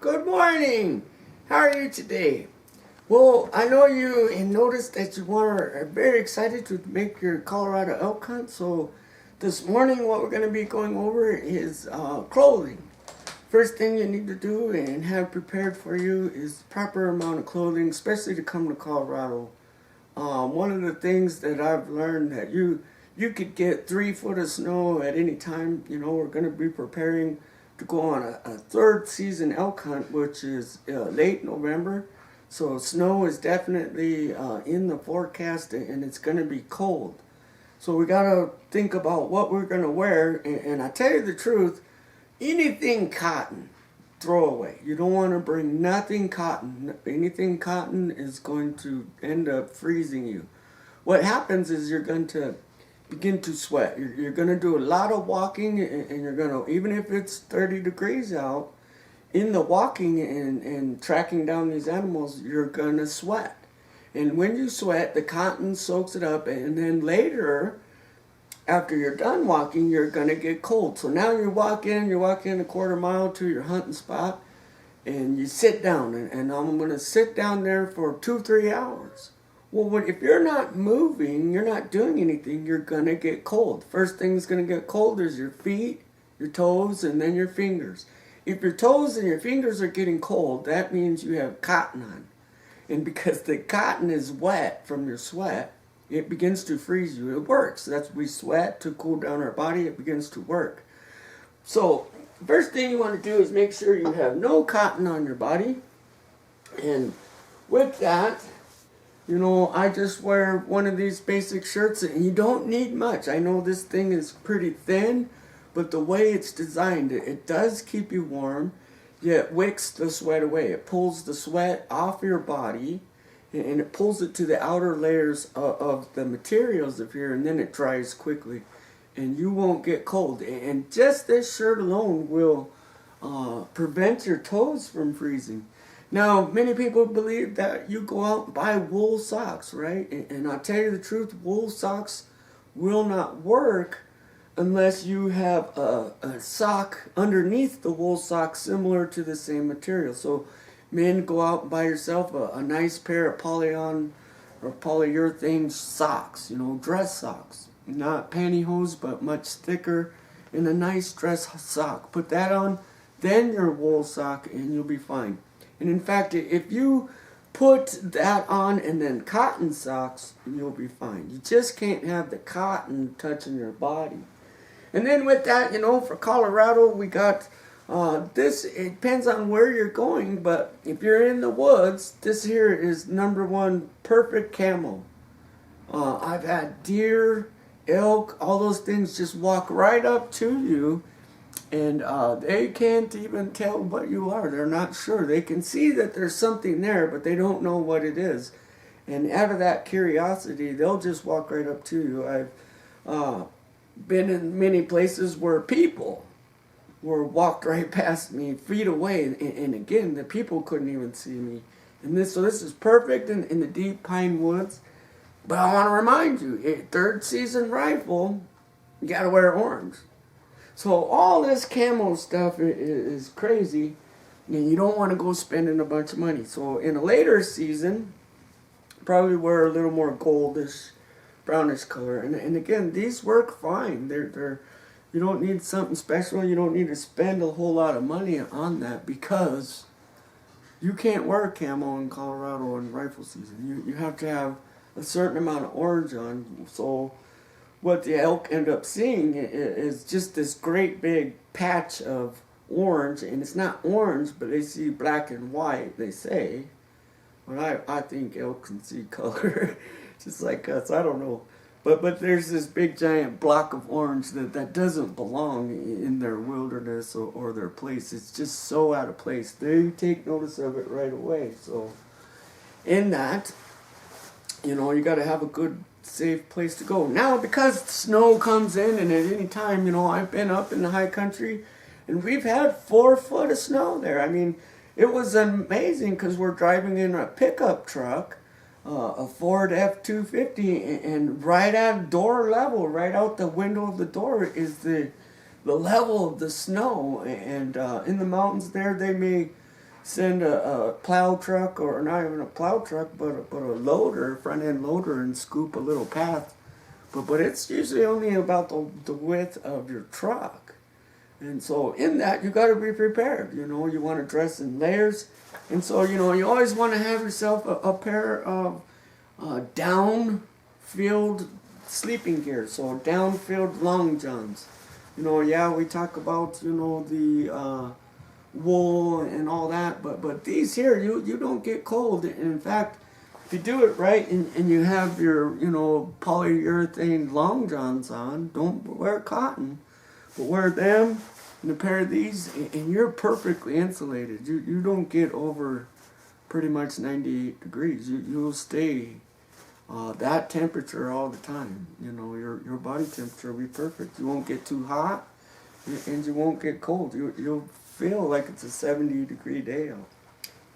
Good morning. How are you today? Well, I know you noticed that you are very excited to make your Colorado elk hunt. So this morning what we're going to be going over is clothing. First thing you need to do and have prepared for you is the proper amount of clothing, especially to come to Colorado. One of the things that I've learned that you could get 3 foot of snow at any time. We're going to be preparing to go on a third season elk hunt, which is late November. So snow is definitely in the forecast, and it's going to be cold. So we got to think about what we're going to wear. And I tell you the truth, anything cotton, throw away. You don't want to bring nothing cotton. Anything cotton is going to end up freezing you. What happens is you're going to begin to sweat. You're going to do a lot of walking, and you're going to, even if it's 30 degrees out, in the walking and tracking down these animals, you're going to sweat. And when you sweat, the cotton soaks it up, and then later, after you're done walking, you're going to get cold. So now you're walking a quarter mile to your hunting spot, and you sit down, and I'm going to sit down there for 2-3 hours. Well, if you're not moving, you're not doing anything, you're going to get cold. First thing that's going to get cold is your feet, your toes, and then your fingers. If your toes and your fingers are getting cold, that means you have cotton on. And because the cotton is wet from your sweat, it begins to freeze you. It works. That's we sweat to cool down our body. It begins to work. So first thing you want to do is make sure you have no cotton on your body. And with that, I just wear one of these basic shirts, and you don't need much. I know this thing is pretty thin, but the way it's designed, it does keep you warm, yet wicks the sweat away. It pulls the sweat off your body, and it pulls it to the outer layers of the materials of here, and then it dries quickly, and you won't get cold. And just this shirt alone will prevent your toes from freezing. Now, many people believe that you go out and buy wool socks, right? And I'll tell you the truth, wool socks will not work unless you have a sock underneath the wool sock similar to the same material. So men, go out and buy yourself a nice pair of polyon or polyurethane socks, dress socks. Not pantyhose, but much thicker, and a nice dress sock. Put that on, then your wool sock, and you'll be fine. And in fact, if you put that on and then cotton socks, you'll be fine. You just can't have the cotton touching your body. And then with that, for Colorado, we got this. It depends on where you're going, but if you're in the woods, this here is #1 perfect camo. I've had deer, elk, all those things just walk right up to you, and they can't even tell what you are. They're not sure. They can see that there's something there, but they don't know what it is. And out of that curiosity, they'll just walk right up to you. I've been in many places where people were walked right past me, feet away, and again, the people couldn't even see me. So this is perfect in the deep pine woods. But I want to remind you, a third season rifle, you got to wear orange. So all this camo stuff is crazy, and you don't want to go spending a bunch of money. So in a later season, probably wear a little more goldish, brownish color. And again, these work fine. They're you don't need something special. You don't need to spend a whole lot of money on that, because you can't wear camo in Colorado in rifle season. You have to have a certain amount of orange on. So what the elk end up seeing is just this great big patch of orange, and it's not orange, but they see black and white, they say. But I think elk can see color, just like us. I don't know. But there's this big giant block of orange that doesn't belong in their wilderness or their place. It's just so out of place. They take notice of it right away. So in that, you got to have a good, safe place to go. Now, because snow comes in, and at any time, I've been up in the high country, and we've had 4 foot of snow there. I mean, it was amazing, because we're driving in a pickup truck, a Ford F-250, and right at door level, right out the window of the door, is the level of the snow. And in the mountains there, they may send a plow truck, or not even a plow truck, but a loader, front end loader, and scoop a little path. But it's usually only about the width of your truck. And so in that, you got to be prepared. You know, you want to dress in layers. And so, you know, you always want to have yourself a pair of down-filled sleeping gear. So down-filled long johns. You know, yeah, we talk about, you know, the wool and all that. But these here, you don't get cold. And in fact, if you do it right and you have your, you know, polyurethane long johns on, don't wear cotton. But wear them and a pair of these, and you're perfectly insulated. You don't get over pretty much 98 degrees. You'll stay that temperature all the time. You know, your body temperature will be perfect. You won't get too hot, and you won't get cold. You'll feel like it's a 70-degree day out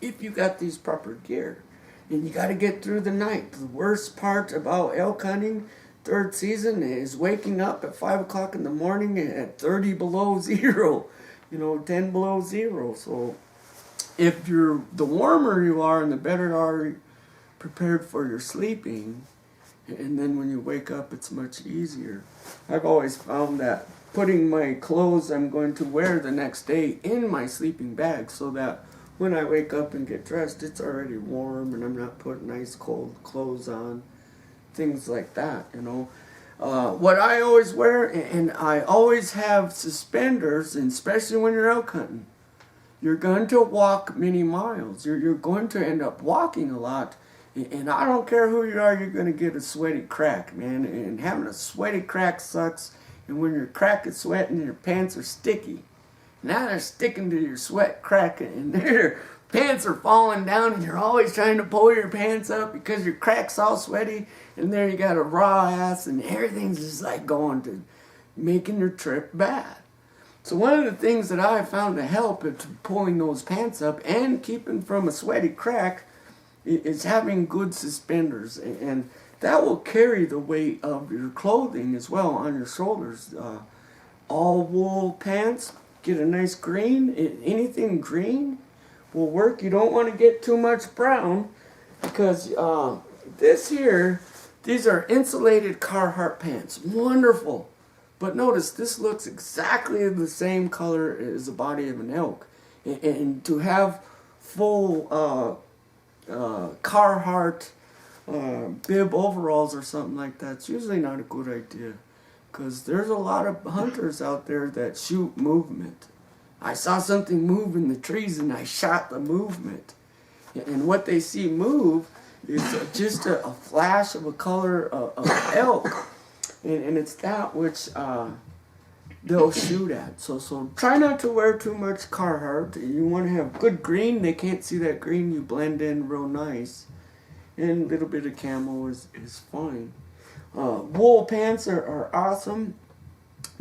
if you got these proper gear. And you got to get through the night. The worst part about elk hunting, third season, is waking up at 5 o'clock in the morning at 30 below zero, you know, 10 below zero. So if the warmer you are and the better you are prepared for your sleeping, and then when you wake up, it's much easier. I've always found that putting my clothes I'm going to wear the next day in my sleeping bag, so that when I wake up and get dressed, it's already warm and I'm not putting ice cold clothes on. Things like that, you know. What I always wear, and I always have suspenders, and especially when you're elk hunting, you're going to walk many miles. You're going to end up walking a lot, and I don't care who you are, you're going to get a sweaty crack, man. And having a sweaty crack sucks. And when your crack is sweating, your pants are sticky. Now they're sticking to your sweat crack, and their pants are falling down, and you're always trying to pull your pants up because your crack's all sweaty, and there you got a raw ass, and everything's just like going to making your trip bad. So one of the things that I found to help in pulling those pants up and keeping from a sweaty crack is having good suspenders, and that will carry the weight of your clothing as well on your shoulders. All wool pants, get a nice green. Anything green will work. You don't want to get too much brown, because these are insulated Carhartt pants. Wonderful. But notice, this looks exactly the same color as the body of an elk. And to have full Carhartt bib overalls or something like that, it's usually not a good idea. Because there's a lot of hunters out there that shoot movement. I saw something move in the trees and I shot the movement. And what they see move is just a flash of a color of elk. And it's that which they'll shoot at. So try not to wear too much Carhartt. You want to have good green. They can't see that green. You blend in real nice. And a little bit of camo is fine. Wool pants are awesome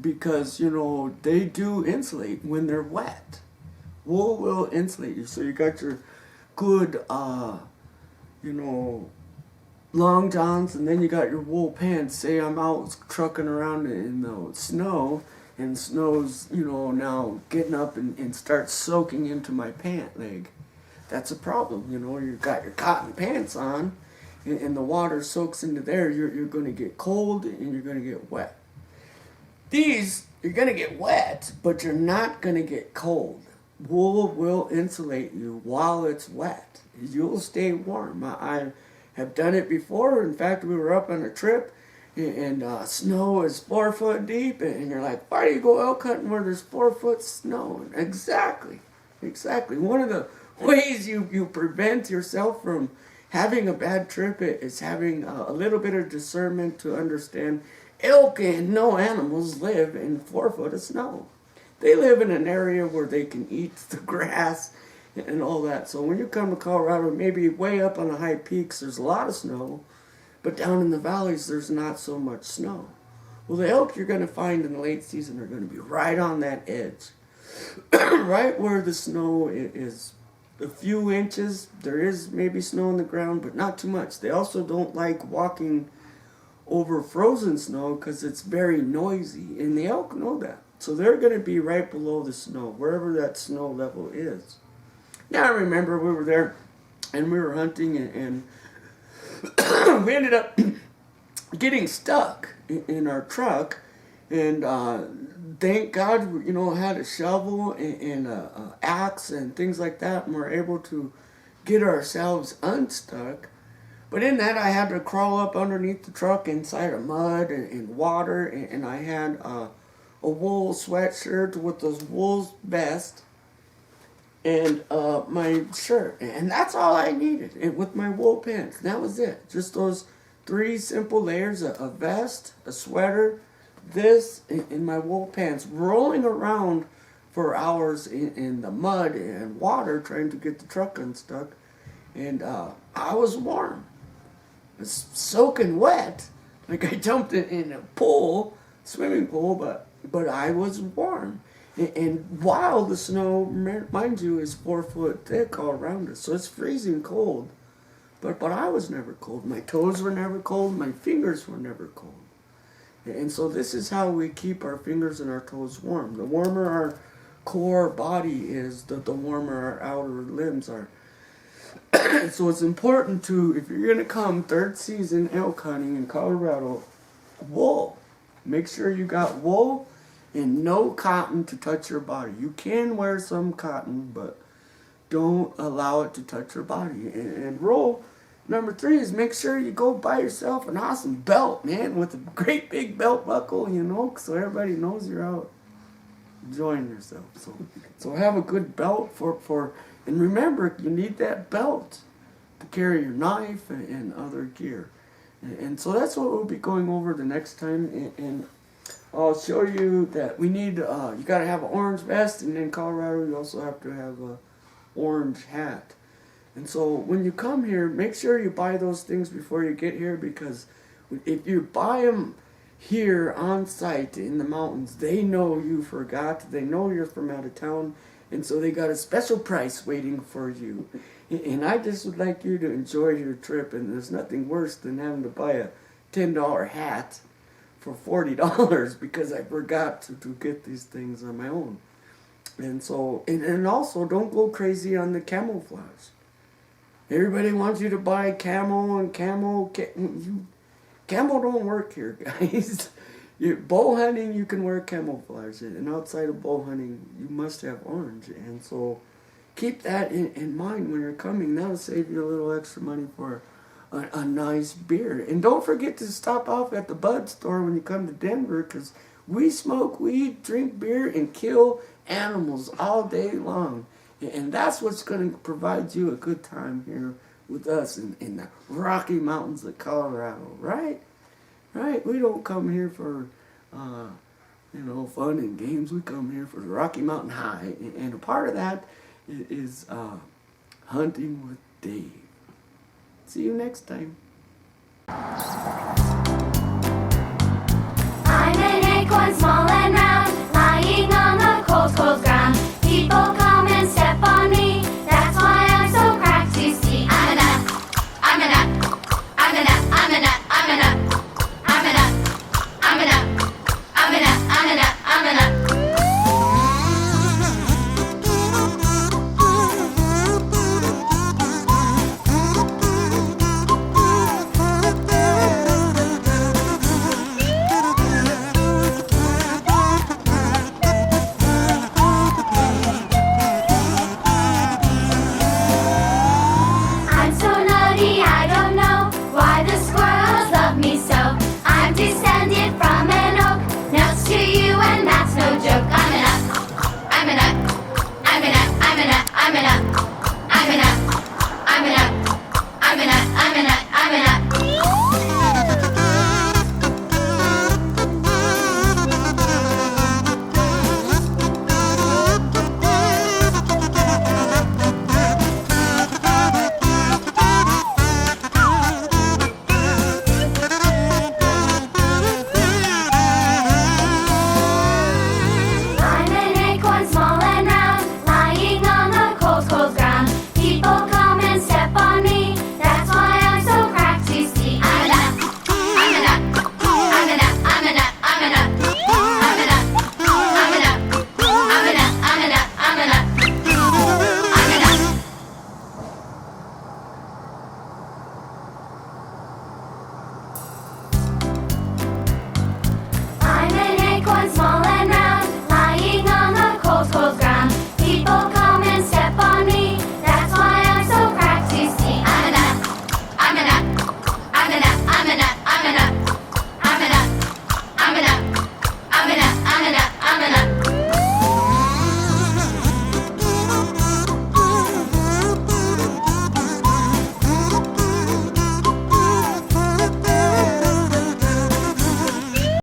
because, you know, they do insulate when they're wet. Wool will insulate you. So you got your good, you know, long johns, and then you got your wool pants. Say I'm out trucking around in the snow, and snow's, you know, now getting up and starts soaking into my pant leg. That's a problem, you know. You've got your cotton pants on, and the water soaks into there. You're going to get cold, and you're going to get wet. These, you're going to get wet, but you're not going to get cold. Wool will insulate you while it's wet. You'll stay warm. I have done it before. In fact, we were up on a trip, and snow is 4 foot deep, and you're like, why do you go elk hunting where there's 4 foot snow? Exactly. One of the ways you prevent yourself from having a bad trip is having a little bit of discernment to understand elk and no animals live in 4 foot of snow. They live in an area where they can eat the grass and all that. So when you come to Colorado, maybe way up on the high peaks, there's a lot of snow, but down in the valleys, there's not so much snow. Well, the elk you're going to find in the late season are going to be right on that edge, right where the snow is a few inches. There is maybe snow on the ground, but not too much. They also don't like walking over frozen snow because it's very noisy, and the elk know that. So they're going to be right below the snow, wherever that snow level is. Now I remember we were there and we were hunting and we ended up getting stuck in our truck, and thank God, had a shovel and a axe and things like that, and we're able to get ourselves unstuck. But in that, I had to crawl up underneath the truck inside of mud and water, and I had a wool sweatshirt with those wool vest and my shirt, and that's all I needed. And with my wool pants, that was it. Just those 3 simple layers: a vest, a sweater, this, and my wool pants. Rolling around for hours in the mud and water trying to get the truck unstuck, and I was warm. I was soaking wet, like I jumped in a pool, swimming pool, but I was warm. And while the snow, mind you, is 4 foot thick all around us, so it's freezing cold. But I was never cold. My toes were never cold. My fingers were never cold. And so this is how we keep our fingers and our toes warm. The warmer our core body is, the warmer our outer limbs are. So it's important to, if you're going to come 3rd season elk hunting in Colorado, wool. Make sure you got wool and no cotton to touch your body. You can wear some cotton, but don't allow it to touch your body. And rule number 3 is make sure you go buy yourself an awesome belt, man, with a great big belt buckle, so everybody knows you're out enjoying yourself. So have a good belt for and remember, you need that belt to carry your knife and other gear. And so that's what we'll be going over the next time. And I'll show you that we need, you got to have an orange vest, and in Colorado you also have to have a orange hat. And so when you come here, make sure you buy those things before you get here, because if you buy them here on site in the mountains, they know you forgot, they know you're from out of town, and so they got a special price waiting for you. And I just would like you to enjoy your trip, and there's nothing worse than having to buy a $10 hat for $40 because I forgot to get these things on my own. And so, and also don't go crazy on the camouflage. Everybody wants you to buy camo and camo don't work here, guys. Bow hunting, you can wear camouflage, and outside of bow hunting, you must have orange. And so keep that in mind when you're coming. That'll save you a little extra money for a nice beer. And don't forget to stop off at the Bud store when you come to Denver, because we smoke weed, drink beer, and kill animals all day long. And that's what's going to provide you a good time here with us in the Rocky Mountains of Colorado, right? Right? We don't come here for, fun and games. We come here for the Rocky Mountain High. And a part of that is hunting with Dave. See you next time.